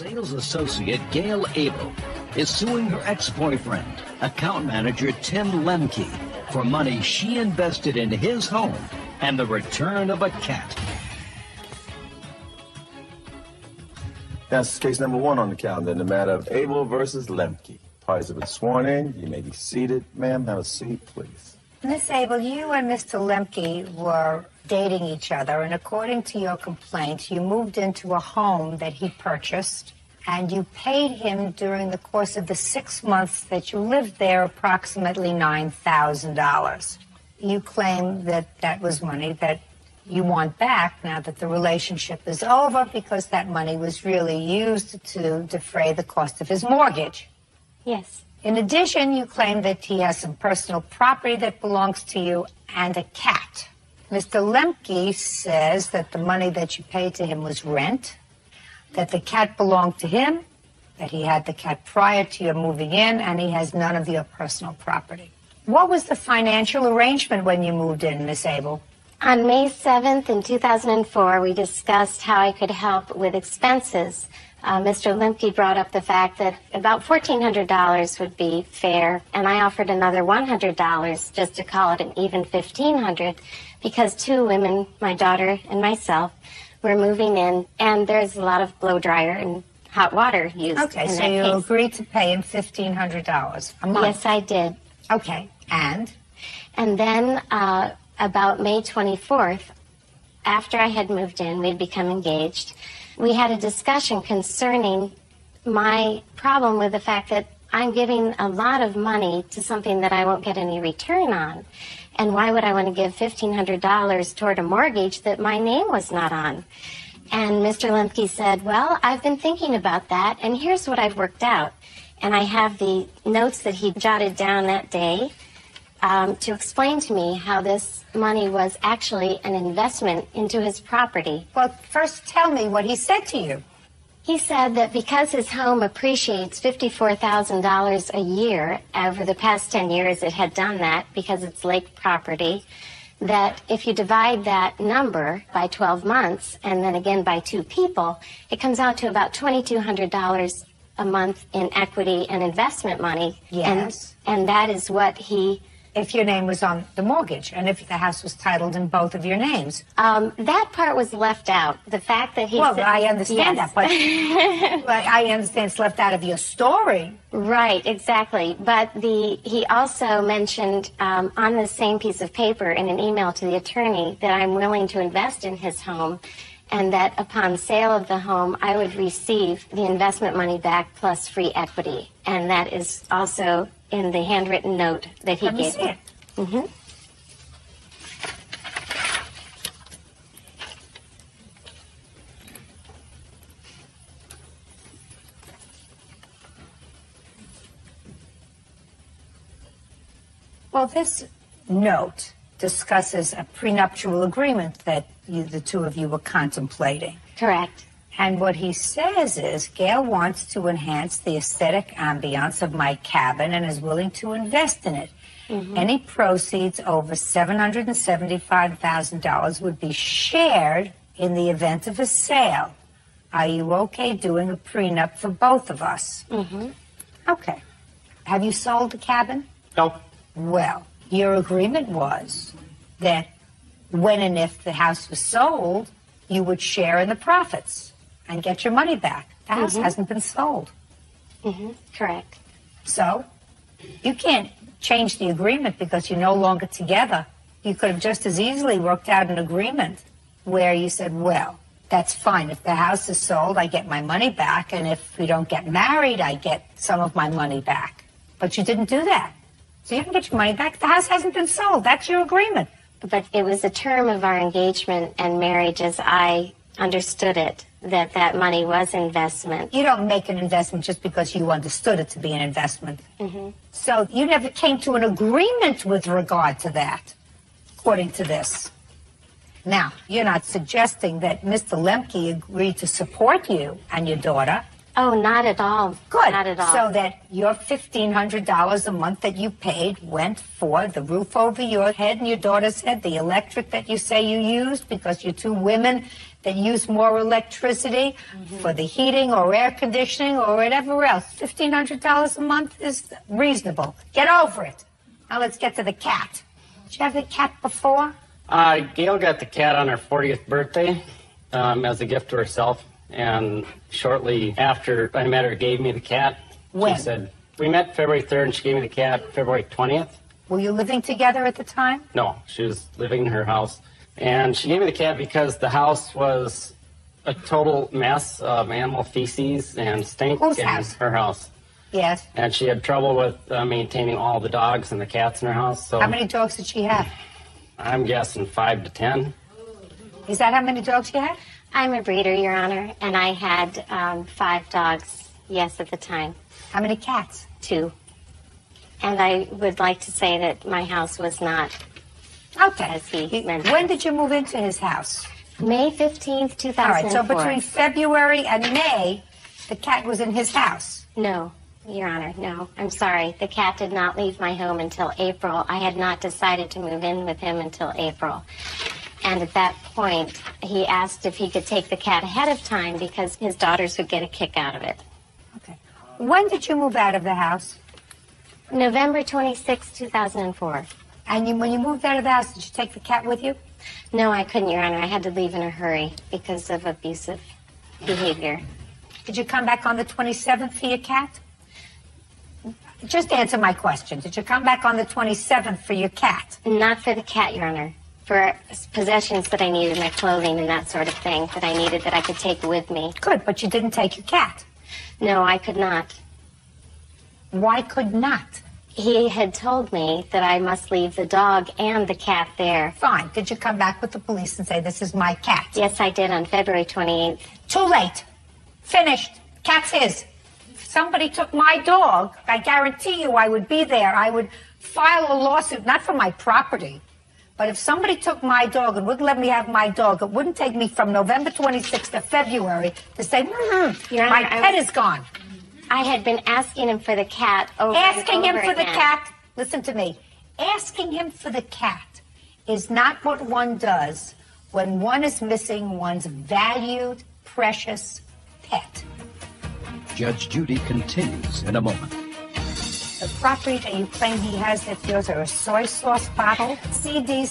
Sales associate Gail Abel is suing her ex-boyfriend, account manager Tim Lemke, for money she invested in his home and the return of a cat. That's case number 1 on the calendar in the matter of Abel versus Lemke. Parties have been sworn in. You may be seated. Ma'am, have a seat, please. Miss Abel, you and Mr. Lemke were dating each other, and according to your complaint, you moved into a home that he purchased, and you paid him during the course of the 6 months that you lived there approximately $9,000. You claim that that was money that you want back now that the relationship is over because that money was really used to defray the cost of his mortgage. Yes. In addition, you claim that he has some personal property that belongs to you and a cat. Mr. Lemke says that the money that you paid to him was rent, that the cat belonged to him, that he had the cat prior to your moving in, and he has none of your personal property. What was the financial arrangement when you moved in, Miss Abel? On May 7th in 2004, we discussed how I could help with expenses. Mr. Lemke brought up the fact that about $1,400 would be fair, and I offered another $100 just to call it an even $1,500 because 2 women, my daughter and myself, were moving in, and there's a lot of blow dryer and hot water used. Okay, in so that you case. agreed to pay him $1,500 a month. Yes, I did. Okay, and? And then about May 24th, after I had moved in, we'd become engaged, we had a discussion concerning my problem with the fact that I'm giving a lot of money to something that I won't get any return on. And why would I want to give $1,500 toward a mortgage that my name was not on? And Mr. Lemke said, well, I've been thinking about that, and here's what I've worked out. And I have the notes that he jotted down that day to explain to me how this money was actually an investment into his property. Well, first tell me what he said to you. He said that because his home appreciates $54,000 a year, over the past 10 years it had done that because it's lake property, that if you divide that number by 12 months and then again by 2 people, it comes out to about $2,200 a month in equity and investment money. Yes. And that is what he... If your name was on the mortgage and if the house was titled in both of your names. That part was left out. The fact that he Well, said, I understand yes. that, but I understand it's left out of your story. Right, exactly. But he also mentioned on the same piece of paper in an email to the attorney that I'm willing to invest in his home and that upon sale of the home, I would receive the investment money back plus free equity. And that is also in the handwritten note that he gave me. Mm-hmm. Well, this note discusses a prenuptial agreement that the 2 of you were contemplating. Correct. And what he says is, Gail wants to enhance the aesthetic ambiance of my cabin and is willing to invest in it. Mm-hmm. Any proceeds over $775,000 would be shared in the event of a sale. Are you okay doing a prenup for both of us? Mm-hmm. Okay. Have you sold the cabin? No. Well, your agreement was that when and if the house was sold, you would share in the profits and get your money back. The house hasn't been sold. Mm-hmm. Correct. So you can't change the agreement because you're no longer together. You could have just as easily worked out an agreement where you said, well, that's fine. If the house is sold, I get my money back. And if we don't get married, I get some of my money back. But you didn't do that. So you can get your money back. The house hasn't been sold. That's your agreement. But it was a term of our engagement and marriage as I understood it, that money was investment. You don't make an investment just because you understood it to be an investment. Mm-hmm. So you never came to an agreement with regard to that, according to this. Now, you're not suggesting that Mr. Lemke agreed to support you and your daughter Oh, not at all. Good. Not at all. So that your $1,500 a month that you paid went for the roof over your head and your daughter's head, the electric that you say you used because you're two women that use more electricity for the heating or air conditioning or whatever else. $1,500 a month is reasonable. Get over it. Now let's get to the cat. Did you have the cat before? Gail got the cat on her 40th birthday as a gift to herself. And shortly after I met her, gave me the cat. When? She said, we met February 3rd, and she gave me the cat February 20th. Were you living together at the time? No, she was living in her house. And she gave me the cat because the house was a total mess of animal feces and stink. Whose in house? Her house. Yes. And she had trouble with maintaining all the dogs and the cats in her house. So How many dogs did she have? I'm guessing 5 to 10. Is that how many dogs you had? I'm a breeder, Your Honor, and I had 5 dogs, yes, at the time. How many cats? 2. And I would like to say that my house was not, Okay. as he mentioned. When did you move into his house? May 15th, 2004. All right, so between February and May, the cat was in his house. No, Your Honor, no. I'm sorry. The cat did not leave my home until April. I had not decided to move in with him until April. And at that point, he asked if he could take the cat ahead of time because his daughters would get a kick out of it. Okay. When did you move out of the house? November 26, 2004. And when you moved out of the house, did you take the cat with you? No, I couldn't, Your Honor. I had to leave in a hurry because of abusive behavior. Did you come back on the 27th for your cat? Just answer my question. Did you come back on the 27th for your cat? Not for the cat, Your Honor. For possessions that I needed, my clothing and that sort of thing that I needed that I could take with me. Good, but you didn't take your cat. No, I could not. Why could not? He had told me that I must leave the dog and the cat there. Fine. Did you come back with the police and say, this is my cat? Yes, I did on February 28th. Too late. Finished. Cat's his. If somebody took my dog, I guarantee you I would be there. I would file a lawsuit, not for my property, but if somebody took my dog and wouldn't let me have my dog, it wouldn't take me from November 26th to February to say, Your Honor, my pet is gone. I had been asking him for the cat over Asking and him over for the again. cat, listen to me, asking him for the cat is not what one does when one is missing one's valued, precious pet. Judge Judy continues in a moment. The property that you claim he has that's yours are a soy sauce bottle, CDs,